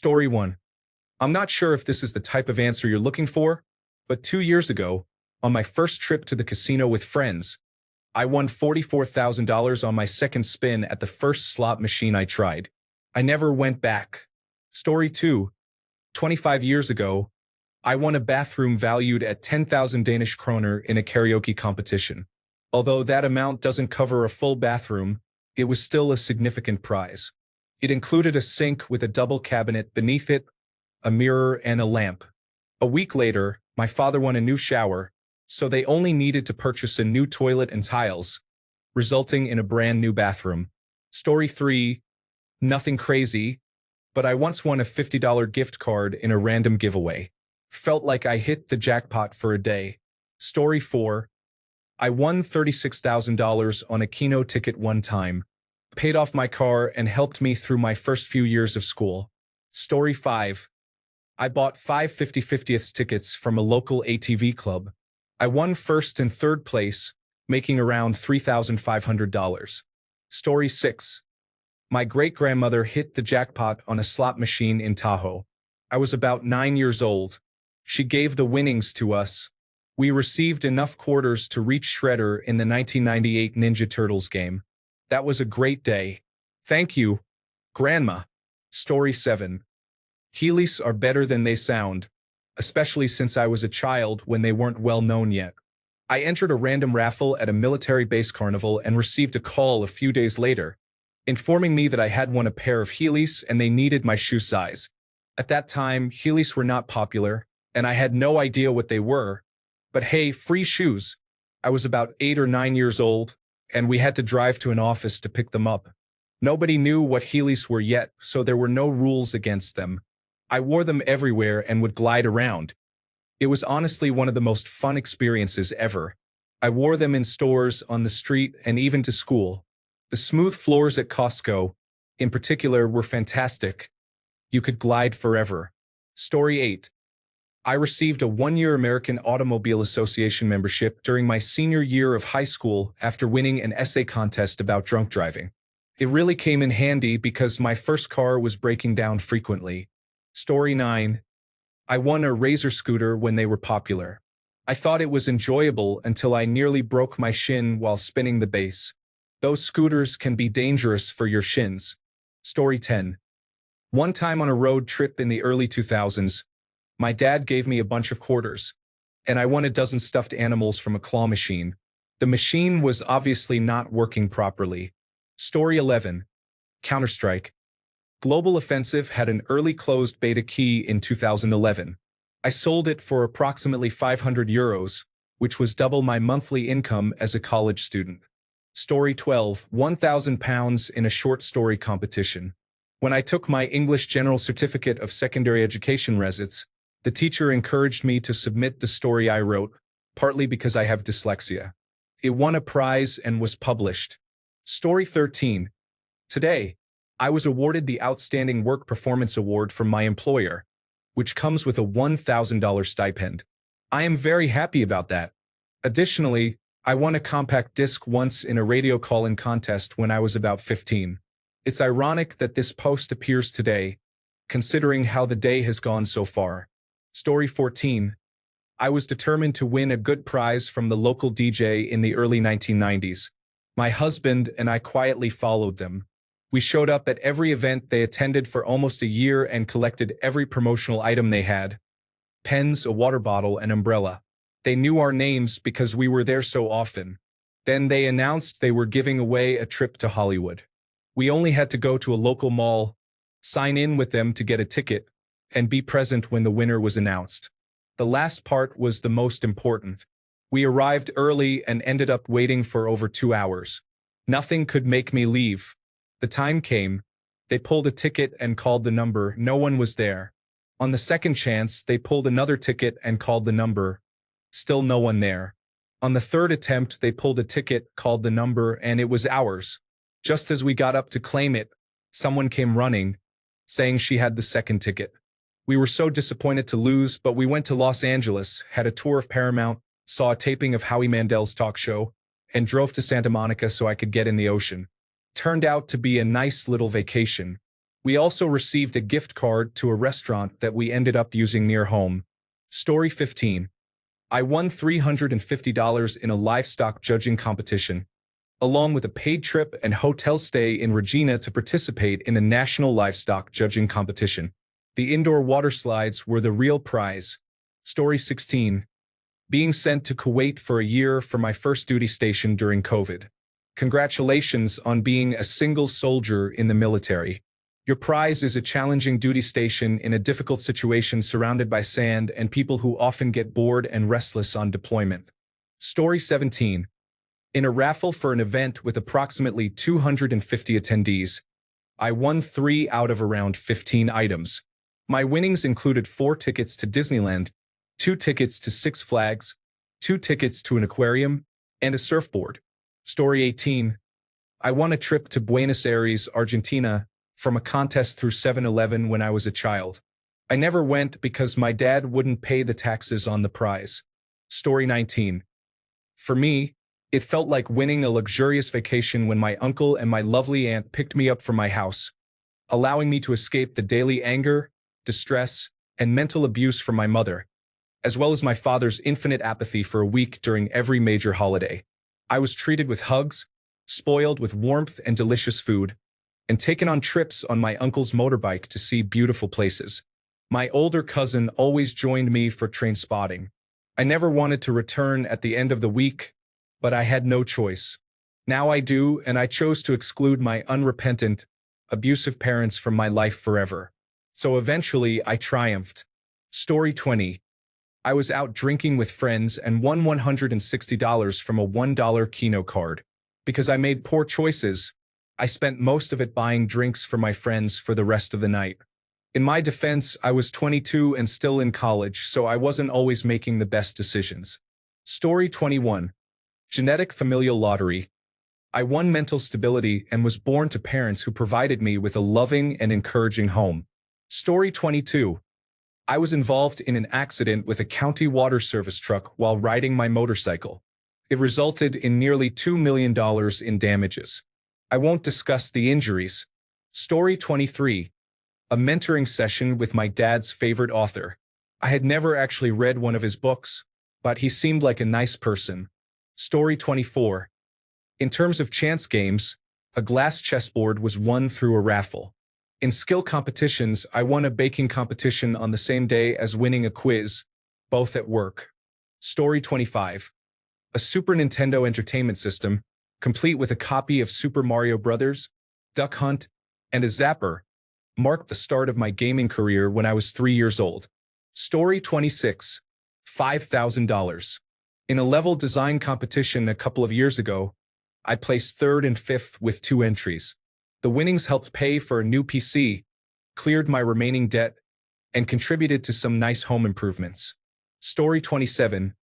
Story 1. I'm not sure if this is the type of answer you're looking for, but 2 years ago, on my first trip to the casino with friends, I won $44,000 on my second spin at the first slot machine I tried. I never went back. Story 2. 25 years ago, I won a bathroom valued at 10,000 Danish kroner in a karaoke competition. Although that amount doesn't cover a full bathroom, it was still a significant prize. It included a sink with a double cabinet beneath it, a mirror, and a lamp. A week later, my father won a new shower, so they only needed to purchase a new toilet and tiles, resulting in a brand new bathroom. Story 3. Nothing crazy, but I once won a $50 gift card in a random giveaway. Felt like I hit the jackpot for a day. Story 4. I won $36,000 on a Kino ticket one time, paid off my car, and helped me through my first few years of school. Story 5. I bought 5 50/50th tickets from a local ATV club. I won first and third place, making around $3,500. Story 6. My great-grandmother hit the jackpot on a slot machine in Tahoe. I was about 9 years old. She gave the winnings to us. We received enough quarters to reach Shredder in the 1998 Ninja Turtles game. That was a great day. Thank you, Grandma. Story 7. Heelys are better than they sound, especially since I was a child when they weren't well known yet. I entered a random raffle at a military base carnival and received a call a few days later, informing me that I had won a pair of Heelys and they needed my shoe size. At that time, Heelys were not popular, and I had no idea what they were. But hey, free shoes. I was about 8 or 9 years old, and we had to drive to an office to pick them up. Nobody knew what Heelys were yet, so there were no rules against them. I wore them everywhere and would glide around. It was honestly one of the most fun experiences ever. I wore them in stores, on the street, and even to school. The smooth floors at Costco, in particular, were fantastic. You could glide forever. Story 8. I received a 1-year American Automobile Association membership during my senior year of high school after winning an essay contest about drunk driving. It really came in handy because my first car was breaking down frequently. Story 9. I won a Razor scooter when they were popular. I thought it was enjoyable until I nearly broke my shin while spinning the base. Those scooters can be dangerous for your shins. Story 10. One time on a road trip in the early 2000s, my dad gave me a bunch of quarters, and I won a dozen stuffed animals from a claw machine. The machine was obviously not working properly. Story 11. Counter-Strike. Global Offensive had an early closed beta key in 2011. I sold it for approximately €500, which was double my monthly income as a college student. Story 12. £1,000 in a short story competition. When I took my English General Certificate of Secondary Education Resits, the teacher encouraged me to submit the story I wrote, partly because I have dyslexia. It won a prize and was published. Story 13. Today, I was awarded the Outstanding Work Performance Award from my employer, which comes with a $1,000 stipend. I am very happy about that. Additionally, I won a compact disc once in a radio call-in contest when I was about 15. It's ironic that this post appears today, considering how the day has gone so far. Story 14. I was determined to win a good prize from the local DJ in the early 1990s. My husband and I quietly followed them. We showed up at every event they attended for almost a year and collected every promotional item they had. Pens, a water bottle, an umbrella. They knew our names because we were there so often. Then they announced they were giving away a trip to Hollywood. We only had to go to a local mall, sign in with them to get a ticket, and be present when the winner was announced. The last part was the most important. We arrived early and ended up waiting for over 2 hours. Nothing could make me leave. The time came. They pulled a ticket and called the number. No one was there. On the second chance, they pulled another ticket and called the number. Still no one there. On the third attempt, they pulled a ticket, called the number, and it was ours. Just as we got up to claim it, someone came running, saying she had the second ticket. We were so disappointed to lose, but we went to Los Angeles, had a tour of Paramount, saw a taping of Howie Mandel's talk show, and drove to Santa Monica so I could get in the ocean. Turned out to be a nice little vacation. We also received a gift card to a restaurant that we ended up using near home. Story 15. I won $350 in a livestock judging competition, along with a paid trip and hotel stay in Regina to participate in the National Livestock Judging Competition. The indoor water slides were the real prize. Story 16. Being sent to Kuwait for a year for my first duty station during COVID. Congratulations on being a single soldier in the military. Your prize is a challenging duty station in a difficult situation surrounded by sand and people who often get bored and restless on deployment. Story 17. In a raffle for an event with approximately 250 attendees, I won 3 out of around 15 items. My winnings included 4 tickets to Disneyland, 2 tickets to Six Flags, 2 tickets to an aquarium, and a surfboard. Story 18. I won a trip to Buenos Aires, Argentina, from a contest through 7-Eleven when I was a child. I never went because my dad wouldn't pay the taxes on the prize. Story 19. For me, it felt like winning a luxurious vacation when my uncle and my lovely aunt picked me up from my house, allowing me to escape the daily anger, distress, and mental abuse from my mother, as well as my father's infinite apathy for a week during every major holiday. I was treated with hugs, spoiled with warmth and delicious food, and taken on trips on my uncle's motorbike to see beautiful places. My older cousin always joined me for train spotting. I never wanted to return at the end of the week, but I had no choice. Now I do, and I chose to exclude my unrepentant, abusive parents from my life forever. So eventually I triumphed. Story 20. I was out drinking with friends and won $160 from a $1 Keno card. Because I made poor choices, I spent most of it buying drinks for my friends for the rest of the night. In my defense, I was 22 and still in college, so I wasn't always making the best decisions. Story 21. Genetic familial lottery. I won mental stability and was born to parents who provided me with a loving and encouraging home. Story 22. I was involved in an accident with a county water service truck while riding my motorcycle. It resulted in nearly $2 million in damages. I won't discuss the injuries. Story 23. A mentoring session with my dad's favorite author. I had never actually read one of his books, but he seemed like a nice person. Story 24. In terms of chance games, a glass chessboard was won through a raffle. In skill competitions, I won a baking competition on the same day as winning a quiz, both at work. Story 25. A Super Nintendo Entertainment System, complete with a copy of Super Mario Bros., Duck Hunt, and a Zapper, marked the start of my gaming career when I was 3 years old. Story 26. $5,000. In a level design competition a couple of years ago, I placed 3rd and 5th with 2 entries. The winnings helped pay for a new PC, cleared my remaining debt, and contributed to some nice home improvements. Story 27.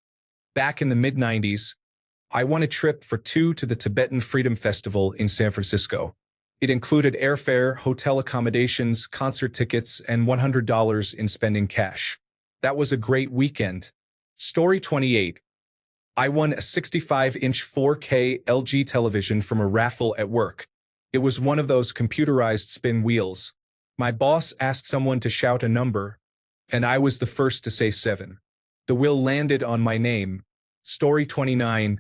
Back in the mid-90s, I won a trip for 2 to the Tibetan Freedom Festival in San Francisco. It included airfare, hotel accommodations, concert tickets, and $100 in spending cash. That was a great weekend. Story 28. I won a 65-inch 4K LG television from a raffle at work. It was one of those computerized spin wheels. My boss asked someone to shout a number, and I was the first to say 7. The wheel landed on my name. Story 29.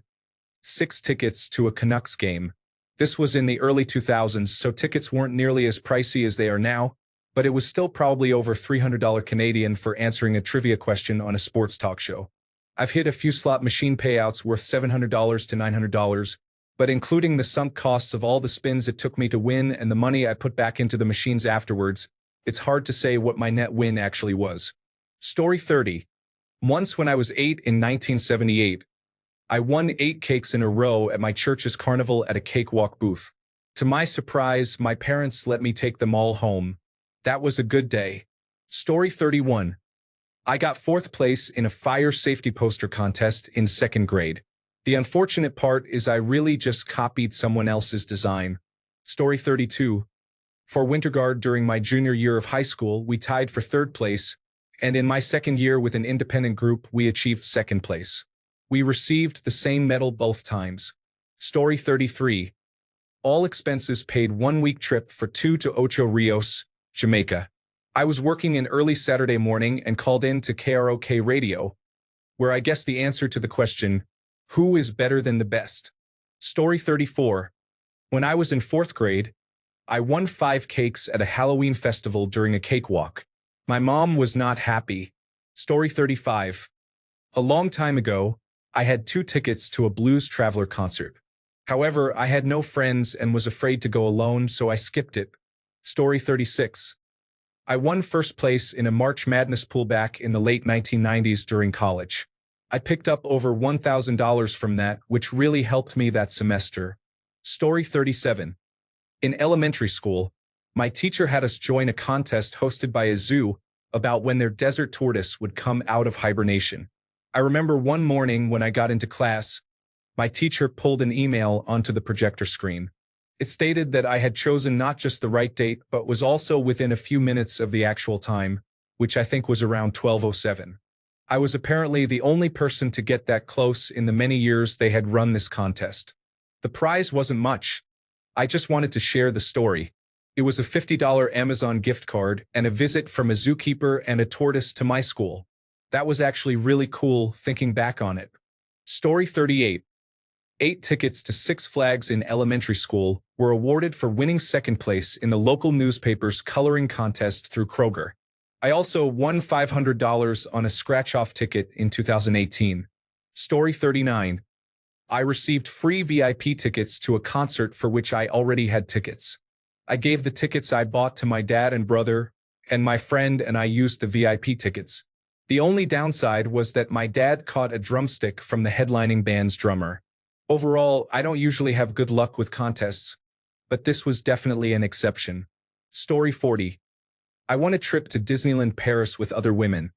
6 tickets to a Canucks game. This was in the early 2000s, so tickets weren't nearly as pricey as they are now, but it was still probably over $300 Canadian for answering a trivia question on a sports talk show. I've hit a few slot machine payouts worth $700 to $900, but including the sunk costs of all the spins it took me to win and the money I put back into the machines afterwards, it's hard to say what my net win actually was. Story 30. Once when I was 8 in 1978, I won 8 cakes in a row at my church's carnival at a cakewalk booth. To my surprise, my parents let me take them all home. That was a good day. Story 31. I got 4th place in a fire safety poster contest in 2nd grade. The unfortunate part is I really just copied someone else's design. Story 32. For Winter Guard during my junior year of high school, we tied for 3rd place, and in my 2nd year with an independent group, we achieved 2nd place. We received the same medal both times. Story 33. All expenses paid 1-week trip for 2 to Ocho Rios, Jamaica. I was working in early Saturday morning and called in to KROK radio, where I guessed the answer to the question, who is better than the best? Story 34. When I was in fourth grade, I won 5 cakes at a Halloween festival during a cakewalk. My mom was not happy. Story 35. A long time ago, I had 2 tickets to a Blues Traveler concert. However, I had no friends and was afraid to go alone, so I skipped it. Story 36. I won first place in a March Madness pullback in the late 1990s during college. I picked up over $1,000 from that, which really helped me that semester. Story 37. In elementary school, my teacher had us join a contest hosted by a zoo about when their desert tortoise would come out of hibernation. I remember one morning when I got into class, my teacher pulled an email onto the projector screen. It stated that I had chosen not just the right date, but was also within a few minutes of the actual time, which I think was around 12:07. I was apparently the only person to get that close in the many years they had run this contest. The prize wasn't much. I just wanted to share the story. It was a $50 Amazon gift card and a visit from a zookeeper and a tortoise to my school. That was actually really cool thinking back on it. Story 38. 8 tickets to Six Flags in elementary school were awarded for winning second place in the local newspaper's coloring contest through Kroger. I also won $500 on a scratch-off ticket in 2018. Story 39. I received free VIP tickets to a concert for which I already had tickets. I gave the tickets I bought to my dad and brother, and my friend and I used the VIP tickets. The only downside was that my dad caught a drumstick from the headlining band's drummer. Overall, I don't usually have good luck with contests, but this was definitely an exception. Story 40. I won a trip to Disneyland Paris with other women,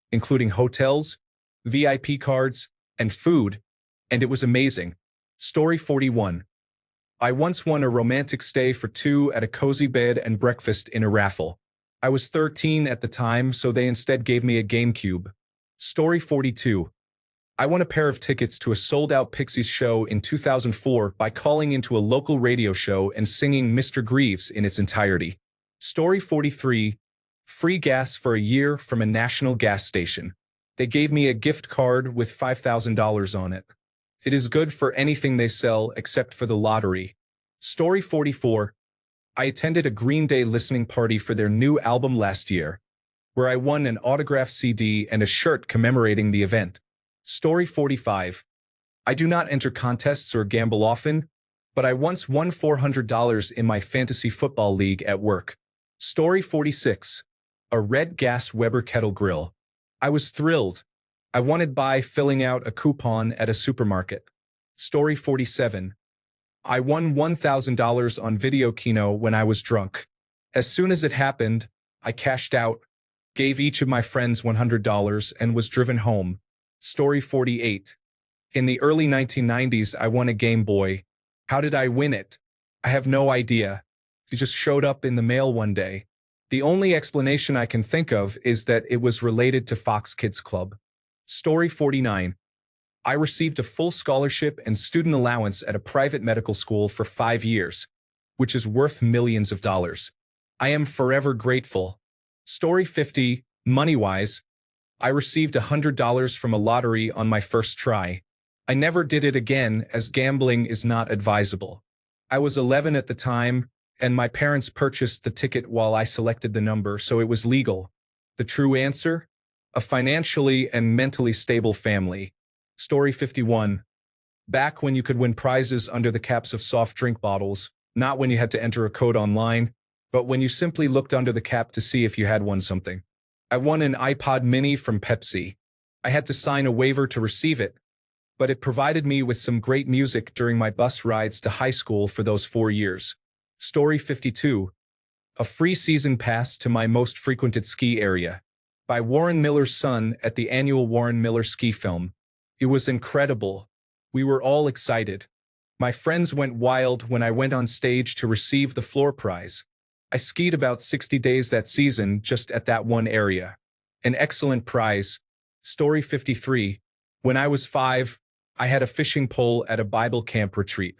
including hotels, VIP cards, and food, and it was amazing. Story 41. I once won a romantic stay for 2 at a cozy bed and breakfast in a raffle. I was 13 at the time, so they instead gave me a GameCube. Story 42. I won a pair of tickets to a sold-out Pixies show in 2004 by calling into a local radio show and singing Mr. Greaves in its entirety. Story 43. Free gas for a year from a national gas station. They gave me a gift card with $5,000 on it. It is good for anything they sell except for the lottery. Story 44. I attended a Green Day listening party for their new album last year, where I won an autographed CD and a shirt commemorating the event. Story 45. I do not enter contests or gamble often, but I once won $400 in my fantasy football league at work. Story 46. A red gas Weber kettle grill. I was thrilled. I wanted by filling out a coupon at a supermarket. Story 47. I won $1,000 on Video Kino when I was drunk. As soon as it happened, I cashed out, gave each of my friends $100, and was driven home. Story 48. In the early 1990s, I won a Game Boy. How did I win it? I have no idea. It just showed up in the mail one day. The only explanation I can think of is that it was related to Fox Kids Club. Story 49. I received a full scholarship and student allowance at a private medical school for 5 years, which is worth millions of dollars. I am forever grateful. Story 50. Money-wise, I received $100 from a lottery on my first try. I never did it again, as gambling is not advisable. I was 11 at the time, and my parents purchased the ticket while I selected the number, so it was legal. The true answer? A financially and mentally stable family. Story 51. Back when you could win prizes under the caps of soft drink bottles, not when you had to enter a code online, but when you simply looked under the cap to see if you had won something. I won an iPod mini from Pepsi. I had to sign a waiver to receive it, but it provided me with some great music during my bus rides to high school for those 4 years. Story 52. A free season pass to my most frequented ski area. By Warren Miller's son at the annual Warren Miller Ski Film. It was incredible. We were all excited. My friends went wild when I went on stage to receive the floor prize. I skied about 60 days that season just at that one area. An excellent prize. Story 53. When I was 5, I had a fishing pole at a Bible camp retreat.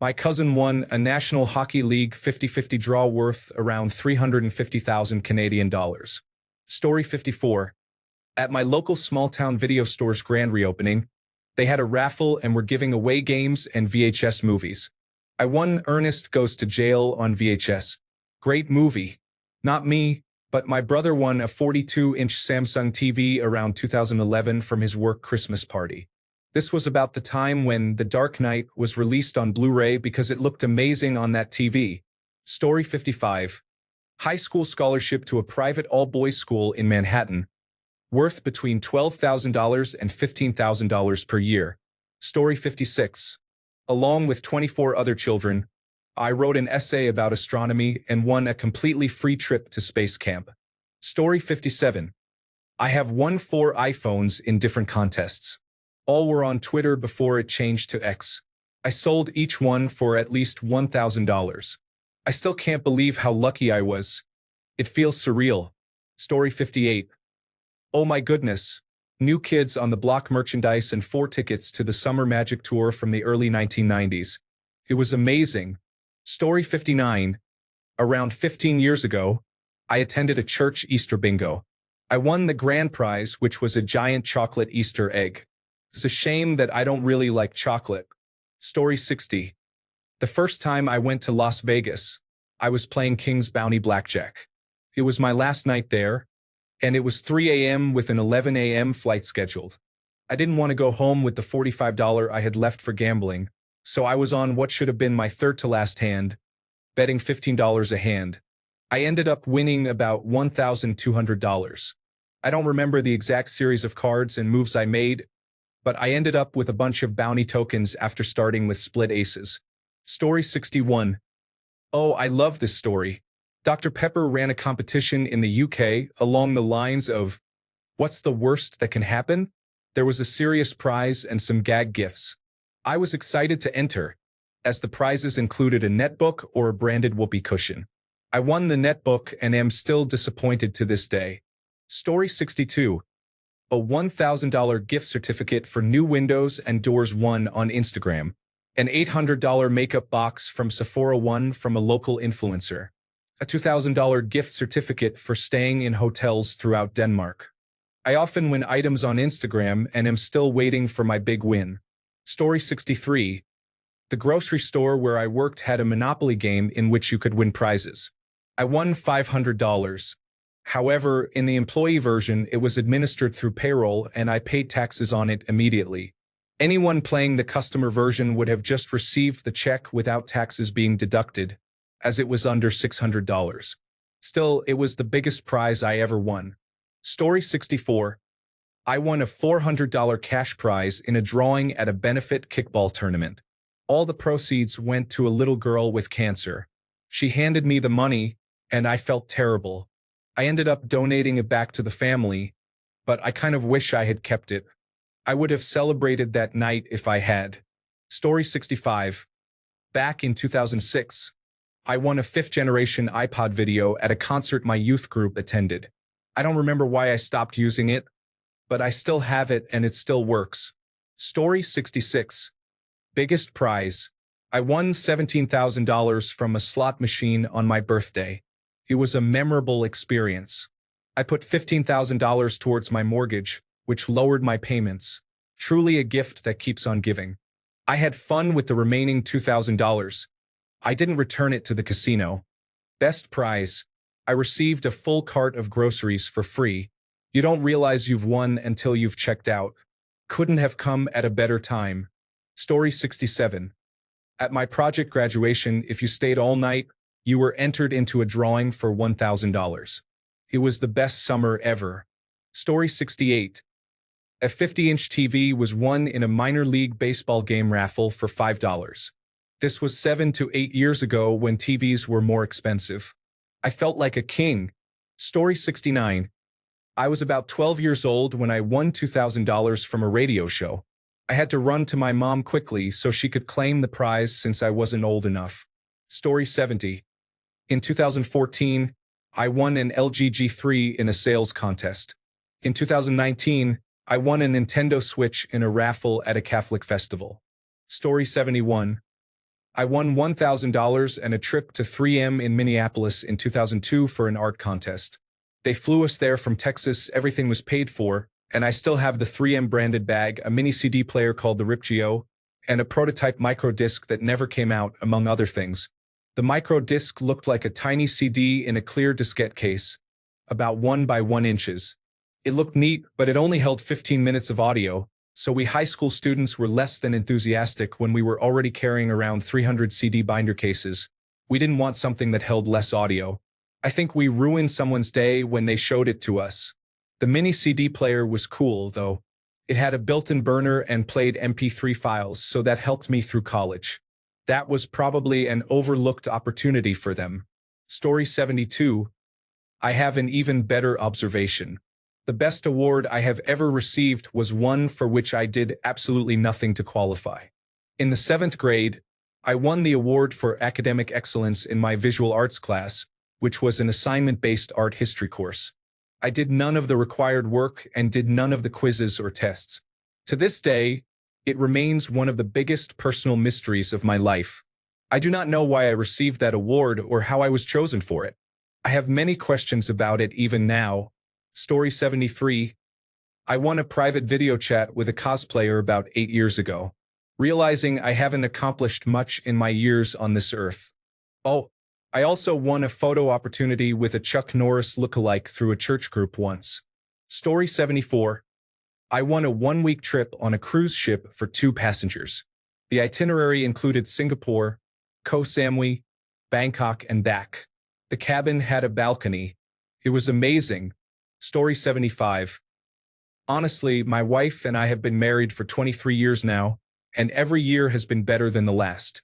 My cousin won a National Hockey League 50-50 draw worth around 350,000 Canadian dollars. Story 54. At my local small-town video store's grand reopening, they had a raffle and were giving away games and VHS movies. I won Ernest Goes to Jail on VHS. Great movie. Not me, but my brother won a 42-inch Samsung TV around 2011 from his work Christmas party. This was about the time when The Dark Knight was released on Blu-ray because it looked amazing on that TV. Story 55. High school scholarship to a private all-boys school in Manhattan, worth between $12,000 and $15,000 per year. Story 56. Along with 24 other children, I wrote an essay about astronomy and won a completely free trip to space camp. Story 57. I have won 4 iPhones in different contests. All were on Twitter before it changed to X. I sold each one for at least $1,000. I still can't believe how lucky I was. It feels surreal. Story 58. Oh my goodness. New Kids on the Block merchandise and 4 tickets to the Summer Magic Tour from the early 1990s. It was amazing. Story 59. Around 15 years ago, I attended a church Easter bingo. I won the grand prize, which was a giant chocolate Easter egg. It's a shame that I don't really like chocolate. Story 60. The first time I went to Las Vegas, I was playing King's Bounty Blackjack. It was my last night there, and it was 3 a.m. with an 11 a.m. flight scheduled. I didn't want to go home with the $45 I had left for gambling, so I was on what should have been my third-to-last hand, betting $15 a hand. I ended up winning about $1,200. I don't remember the exact series of cards and moves I made, but I ended up with a bunch of bounty tokens after starting with split aces. Story 61. Oh, I love this story. Dr. Pepper ran a competition in the UK along the lines of, what's the worst that can happen? There was a serious prize and some gag gifts. I was excited to enter, as the prizes included a netbook or a branded whoopee cushion. I won the netbook and am still disappointed to this day. Story 62. A $1,000 gift certificate for new windows and doors won on Instagram. An $800 makeup box from Sephora won from a local influencer. A $2,000 gift certificate for staying in hotels throughout Denmark. I often win items on Instagram and am still waiting for my big win. Story 63. The grocery store where I worked had a Monopoly game in which you could win prizes. I won $500. However, in the employee version, it was administered through payroll and I paid taxes on it immediately. Anyone playing the customer version would have just received the check without taxes being deducted, as it was under $600. Still, it was the biggest prize I ever won. Story 64. I won a $400 cash prize in a drawing at a benefit kickball tournament. All the proceeds went to a little girl with cancer. She handed me the money, and I felt terrible. I ended up donating it back to the family, but I kind of wish I had kept it. I would have celebrated that night if I had. Story 65. Back in 2006, I won a 5th-generation iPod video at a concert my youth group attended. I don't remember why I stopped using it, but I still have it and it still works. Story 66. Biggest prize. I won $17,000 from a slot machine on my birthday. It was a memorable experience. I put $15,000 towards my mortgage, which lowered my payments. Truly a gift that keeps on giving. I had fun with the remaining $2,000. I didn't return it to the casino. Best prize. I received a full cart of groceries for free. You don't realize you've won until you've checked out. Couldn't have come at a better time. Story 67. At my project graduation, if you stayed all night, you were entered into a drawing for $1,000. It was the best summer ever. Story 68. A 50-inch TV was won in a minor league baseball game raffle for $5. This was 7 to 8 years ago when TVs were more expensive. I felt like a king. Story 69. I was about 12 years old when I won $2,000 from a radio show. I had to run to my mom quickly so she could claim the prize since I wasn't old enough. Story 70. In 2014, I won an LG G3 in a sales contest. In 2019, I won a Nintendo Switch in a raffle at a Catholic festival. Story 71. I won $1,000 and a trip to 3M in Minneapolis in 2002 for an art contest. They flew us there from Texas, everything was paid for, and I still have the 3M branded bag, a mini CD player called the RipGeo, and a prototype micro disc that never came out, among other things. The micro disc looked like a tiny CD in a clear diskette case, about 1 by 1 inches. It looked neat, but it only held 15 minutes of audio, so we high school students were less than enthusiastic when we were already carrying around 300 CD binder cases. We didn't want something that held less audio. I think we ruined someone's day when they showed it to us. The mini CD player was cool, though. It had a built-in burner and played MP3 files, so that helped me through college. That was probably an overlooked opportunity for them. Story 72. I have an even better observation. The best award I have ever received was one for which I did absolutely nothing to qualify. In the 7th grade, I won the award for academic excellence in my visual arts class, which was an assignment-based art history course. I did none of the required work and did none of the quizzes or tests. To this day, it remains one of the biggest personal mysteries of my life. I do not know why I received that award or how I was chosen for it. I have many questions about it even now. Story 73. I won a private video chat with a cosplayer about 8 years ago, realizing I haven't accomplished much in my years on this earth. Oh, I also won a photo opportunity with a Chuck Norris lookalike through a church group once. Story 74. I won a 1-week trip on a cruise ship for 2 passengers. The itinerary included Singapore, Koh Samui, Bangkok, and Dak. The cabin had a balcony. It was amazing. Story 75. Honestly, my wife and I have been married for 23 years now, and every year has been better than the last.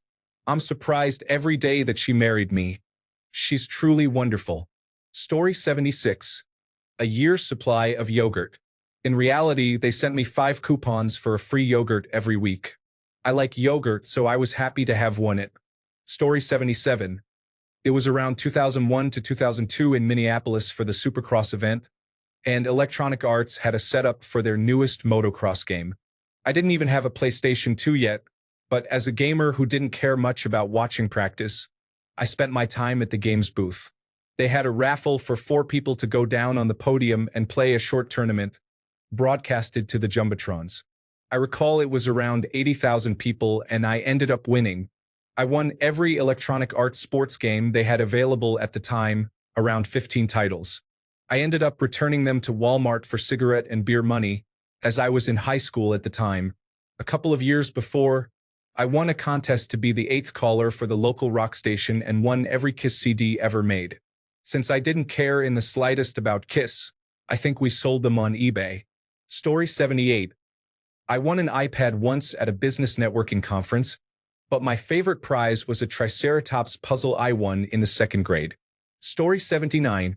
I'm surprised every day that she married me. She's truly wonderful. Story 76. A year's supply of yogurt. In reality, they sent me 5 coupons for a free yogurt every week. I like yogurt, so I was happy to have won it. Story 77. It was around 2001 to 2002 in Minneapolis for the Supercross event, and Electronic Arts had a setup for their newest motocross game. I didn't even have a PlayStation 2 yet, but as a gamer who didn't care much about watching practice, I spent my time at the game's booth. They had a raffle for 4 people to go down on the podium and play a short tournament, broadcasted to the Jumbotrons. I recall it was around 80,000 people and I ended up winning. I won every Electronic Arts sports game they had available at the time, around 15 titles. I ended up returning them to Walmart for cigarette and beer money, as I was in high school at the time. A couple of years before, I won a contest to be the 8th caller for the local rock station and won every Kiss CD ever made. Since I didn't care in the slightest about Kiss, I think we sold them on eBay. Story 78. I won an iPad once at a business networking conference, but my favorite prize was a Triceratops puzzle I won in the 2nd grade. Story 79.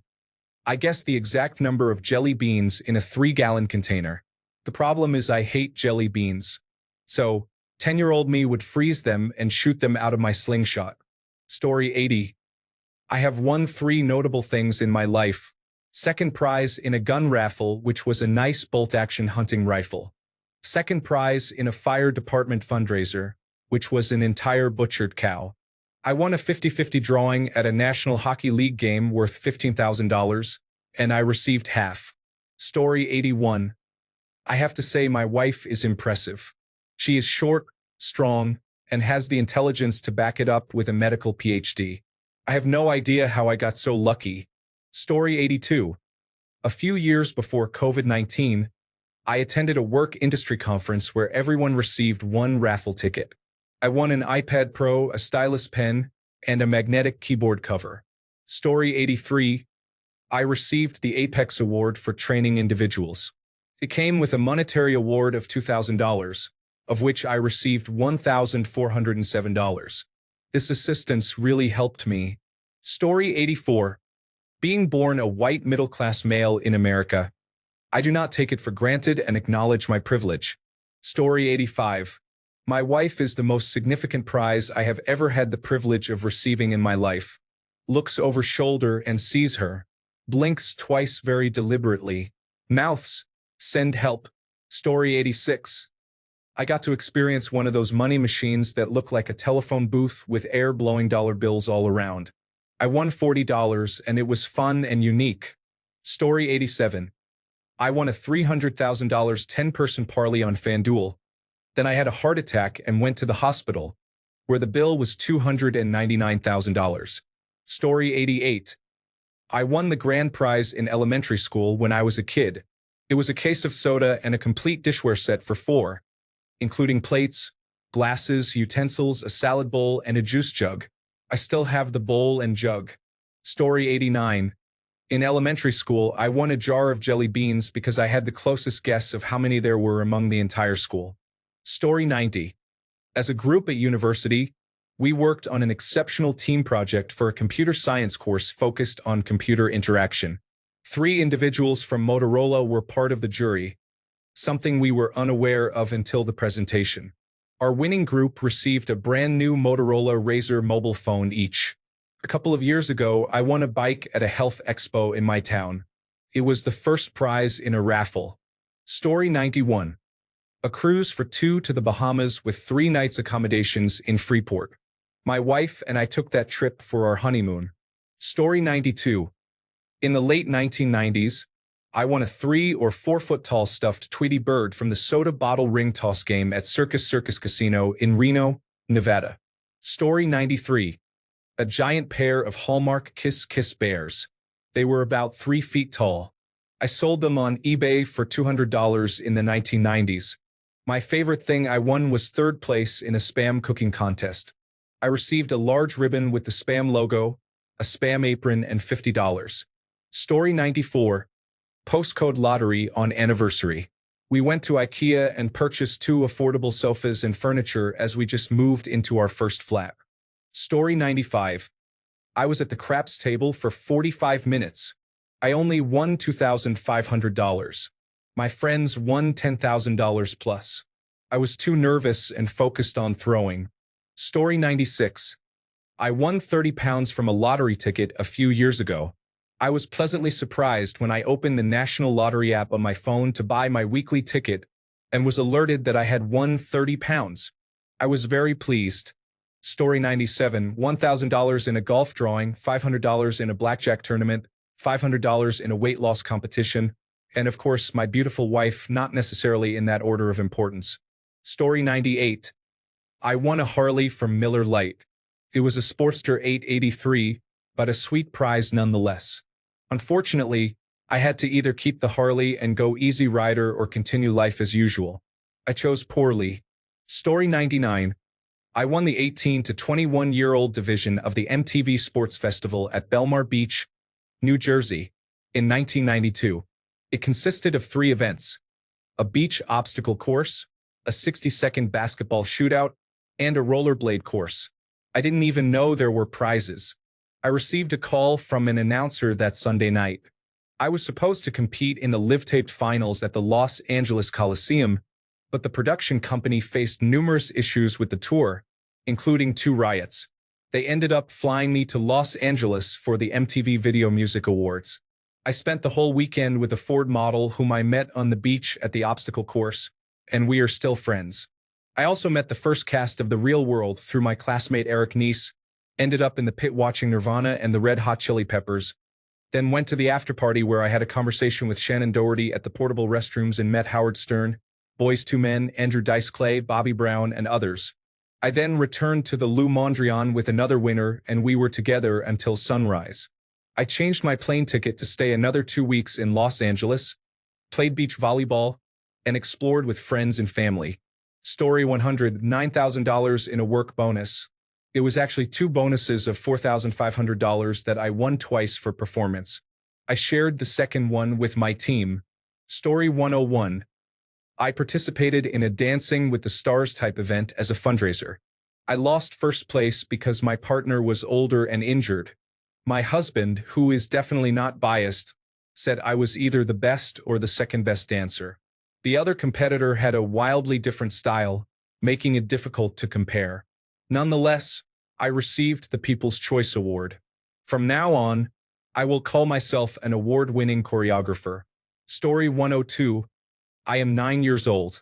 I guessed the exact number of jelly beans in a 3-gallon container. The problem is I hate jelly beans. So, 10-year-old me would freeze them and shoot them out of my slingshot. Story 80. I have won 3 notable things in my life. 2nd prize in a gun raffle, which was a nice bolt-action hunting rifle. 2nd prize in a fire department fundraiser, which was an entire butchered cow. I won a 50-50 drawing at a National Hockey League game worth $15,000, and I received half. Story 81. I have to say my wife is impressive. She is short, strong, and has the intelligence to back it up with a medical PhD. I have no idea how I got so lucky. Story 82. A few years before COVID-19, I attended a work industry conference where everyone received 1 raffle ticket. I won an iPad Pro, a stylus pen, and a magnetic keyboard cover. Story 83. I received the Apex Award for training individuals. It came with a monetary award of $2,000, of which I received $1,407. This assistance really helped me. Story 84. Being born a white middle-class male in America, I do not take it for granted and acknowledge my privilege. Story 85. My wife is the most significant prize I have ever had the privilege of receiving in my life. Looks over shoulder and sees her. Blinks twice very deliberately. Mouths, send help. Story 86. I got to experience one of those money machines that look like a telephone booth with air blowing dollar bills all around. I won $40 and it was fun and unique. Story 87. I won a $300,000 10-person parlay on FanDuel. Then I had a heart attack and went to the hospital, where the bill was $299,000. Story 88. I won the grand prize in elementary school when I was a kid. It was a case of soda and a complete dishware set for four, including plates, glasses, utensils, a salad bowl, and a juice jug. I still have the bowl and jug. Story 89. In elementary school, I won a jar of jelly beans because I had the closest guess of how many there were among the entire school. Story 90. As a group at university, we worked on an exceptional team project for a computer science course focused on computer interaction. 3 individuals from Motorola were part of the jury, something we were unaware of until the presentation. Our winning group received a brand new Motorola Razr mobile phone each. A couple of years ago, I won a bike at a health expo in my town. It was the first prize in a raffle. Story 91. A cruise for 2 to the Bahamas with 3 nights accommodations in Freeport. My wife and I took that trip for our honeymoon. Story 92. In the late 1990s, I won a 3 or 4 foot tall stuffed Tweety bird from the soda bottle ring toss game at Circus Casino in Reno, Nevada. Story 93. A giant pair of Hallmark Kiss Kiss bears. They were about 3 feet tall. I sold them on eBay for $200 in the 1990s. My favorite thing I won was 3rd place in a Spam cooking contest. I received a large ribbon with the Spam logo, a Spam apron, and $50. Story 94. Postcode lottery on anniversary. We went to IKEA and purchased 2 affordable sofas and furniture as we just moved into our first flat. Story 95. I was at the craps table for 45 minutes. I only won $2,500. My friends won $10,000 plus. I was too nervous and focused on throwing. Story 96. I won 30 pounds from a lottery ticket a few years ago. I was pleasantly surprised when I opened the National Lottery app on my phone to buy my weekly ticket and was alerted that I had won 30 pounds. I was very pleased. Story 97. $1,000 in a golf drawing, $500 in a blackjack tournament, $500 in a weight loss competition, and of course my beautiful wife, not necessarily in that order of importance. Story 98. I won a Harley from Miller Lite. It was a Sportster 883, but a sweet prize nonetheless. Unfortunately, I had to either keep the Harley and go easy rider or continue life as usual. I chose poorly. Story 99. I won the 18 to 21-year-old division of the MTV Sports Festival at Belmar Beach, New Jersey, in 1992. It consisted of 3 events: a beach obstacle course, a 60-second basketball shootout, and a rollerblade course. I didn't even know there were prizes. I received a call from an announcer that Sunday night. I was supposed to compete in the live-taped finals at the Los Angeles Coliseum, but the production company faced numerous issues with the tour, including 2 riots. They ended up flying me to Los Angeles for the MTV Video Music Awards. I spent the whole weekend with a Ford model whom I met on the beach at the obstacle course, and we are still friends. I also met the first cast of The Real World through my classmate Eric Neese, ended up in the pit watching Nirvana and the Red Hot Chili Peppers, then went to the after-party where I had a conversation with Shannon Doherty at the portable restrooms and met Howard Stern, Boyz II Men, Andrew Dice Clay, Bobby Brown, and others. I then returned to the Lou Mondrian with another winner, and we were together until sunrise. I changed my plane ticket to stay another 2 weeks in Los Angeles, played beach volleyball, and explored with friends and family. Story 100. $9,000 in a work bonus. It was actually 2 bonuses of $4,500 that I won twice for performance. I shared the second one with my team. Story 101. I participated in a Dancing with the Stars type event as a fundraiser. I lost first place because my partner was older and injured. My husband, who is definitely not biased, said I was either the best or the second best dancer. The other competitor had a wildly different style, making it difficult to compare. Nonetheless, I received the People's Choice Award. From now on, I will call myself an award-winning choreographer. Story 102. I am 9 years old.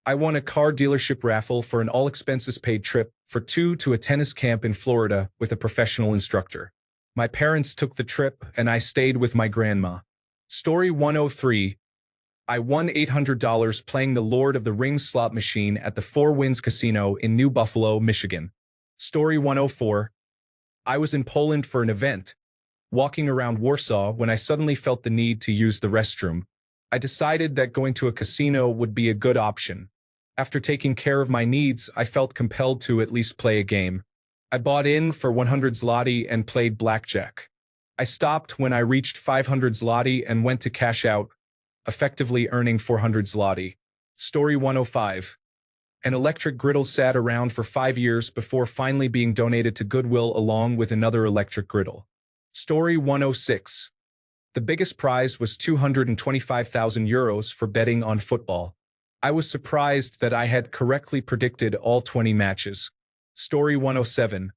I won a car dealership raffle for an all-expenses-paid trip for two to a tennis camp in Florida with a professional instructor. My parents took the trip, and I stayed with my grandma. Story 103. I won $800 playing the Lord of the Rings slot machine at the Four Winds Casino in New Buffalo, Michigan. Story 104. I was in Poland for an event, walking around Warsaw when I suddenly felt the need to use the restroom. I decided that going to a casino would be a good option. After taking care of my needs, I felt compelled to at least play a game. I bought in for 100 zloty and played blackjack. I stopped when I reached 500 zloty and went to cash out, effectively earning 400 zloty. Story 105. An electric griddle sat around for 5 years before finally being donated to Goodwill along with another electric griddle. Story 106. The biggest prize was €225,000 for betting on football. I was surprised that I had correctly predicted all 20 matches. Story 107.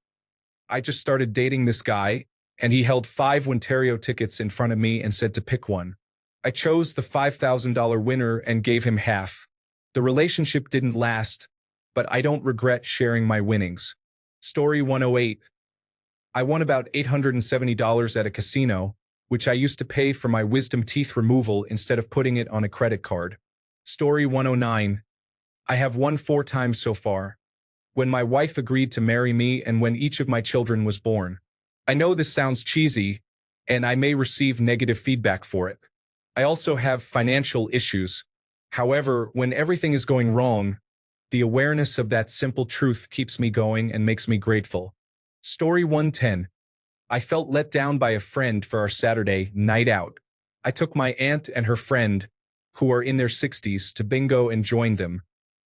I just started dating this guy, and he held 5 Ontario tickets in front of me and said to pick one. I chose the $5,000 winner and gave him half. The relationship didn't last, but I don't regret sharing my winnings. Story 108. I won about $870 at a casino, which I used to pay for my wisdom teeth removal instead of putting it on a credit card. Story 109. I have won 4 times so far. When my wife agreed to marry me and when each of my children was born. I know this sounds cheesy, and I may receive negative feedback for it. I also have financial issues. However, when everything is going wrong, the awareness of that simple truth keeps me going and makes me grateful. Story 110. I felt let down by a friend for our Saturday night out. I took my aunt and her friend, who are in their 60s, to bingo and joined them.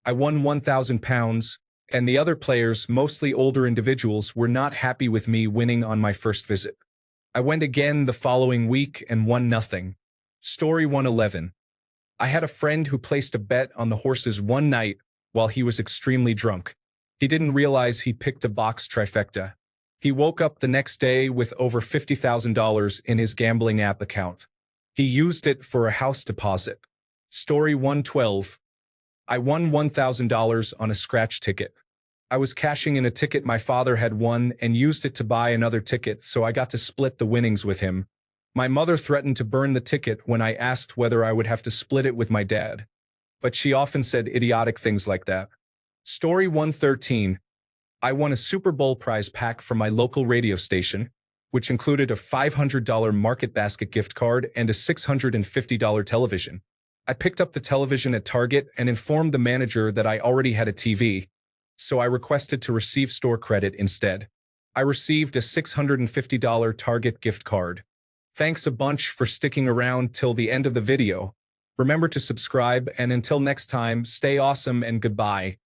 I won £1,000, and the other players, mostly older individuals, were not happy with me winning on my first visit. I went again the following week and won nothing. Story 111. I had a friend who placed a bet on the horses one night while he was extremely drunk. He didn't realize he picked a box trifecta. He woke up the next day with over $50,000 in his gambling app account. He used it for a house deposit. Story 112. I won $1,000 on a scratch ticket. I was cashing in a ticket my father had won and used it to buy another ticket, so I got to split the winnings with him. My mother threatened to burn the ticket when I asked whether I would have to split it with my dad. But she often said idiotic things like that. Story 113. I won a Super Bowl prize pack from my local radio station, which included a $500 Market Basket gift card and a $650 television. I picked up the television at Target and informed the manager that I already had a TV, so I requested to receive store credit instead. I received a $650 Target gift card. Thanks a bunch for sticking around till the end of the video. Remember to subscribe, and until next time, stay awesome and goodbye.